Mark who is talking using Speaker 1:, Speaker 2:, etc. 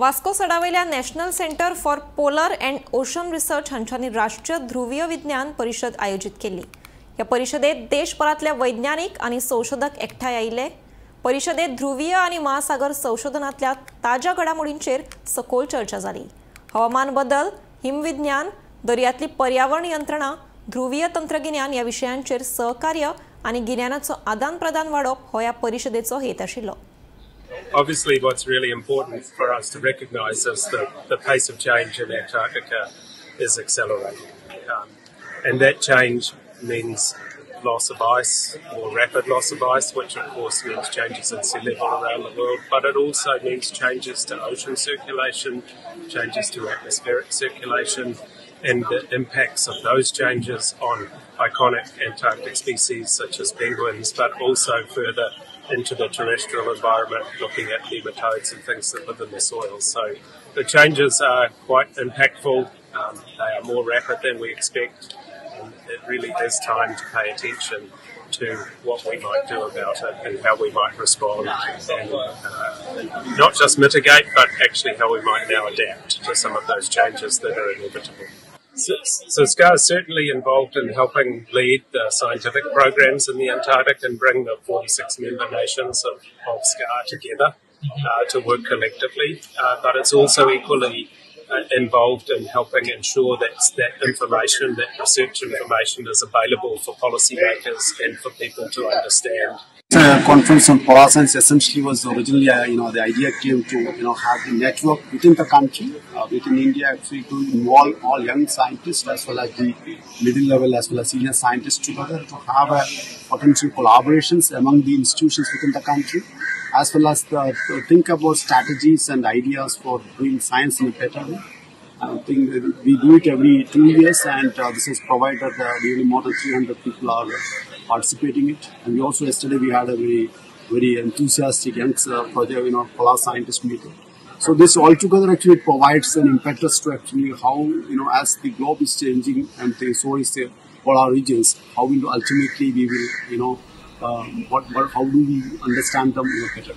Speaker 1: Vasco सडावयल्या national centre for polar and ocean research हांच्यानी राष्ट्रीय ध्रुवीय विज्ञान परिषद आयोजित केली। या परिषदेत देशभरातले वैज्ञानिक आणि संशोधक एकठांय आयिल्ले। परिषदेत ध्रुवीय आणि महासागर संशोधनातल्या ताज्या घडामोडींचेर सखोल चर्चा जाली। हवामान बदल, हिमविज्ञान, दर्यांतली पर्यावरण यंत्रणा, ध्रुवीय तंत्रज्ञान या विशयांचेर सहकार्य आणि गिन्यानाचो आदान प्रदान वाडप हो या परिषदेचो हेत आशिल्लो।
Speaker 2: Obviously, what's really important for us to recognise is that the pace of change in Antarctica is accelerating. And that change means loss of ice, more rapid loss of ice, which of course means changes in sea level around the world, but it also means changes to ocean circulation, changes to atmospheric circulation, and the impacts of those changes on iconic Antarctic species such as penguins, but also further into the terrestrial environment, looking at nematodes and things that live in the soil. So the changes are quite impactful. They are more rapid than we expect. And it really is time to pay attention to what we might do about it and how we might respond and not just mitigate, but actually how we might now adapt to some of those changes that are inevitable. So SCAR is certainly involved in helping lead the scientific programs in the Antarctic and bring the 46 member nations of SCAR together to work collectively. But it's also equally involved in helping ensure that information, that research information is available for policymakers and for people to understand.
Speaker 3: The conference on polar science essentially was originally, the idea came to, have a network within the country, within India, actually to involve all young scientists as well as the middle level as well as senior scientists together to have a potential collaborations among the institutions within the country, as well as to think about strategies and ideas for doing science in a better way. I think we do it every 2 years, and this has provided really more than 300 people are participating in it. And we also yesterday we had a very enthusiastic young project, polar scientist meeting. So this altogether actually provides an impetus to actually how, as the globe is changing and so is the polar regions, how ultimately we will, how do we understand them better.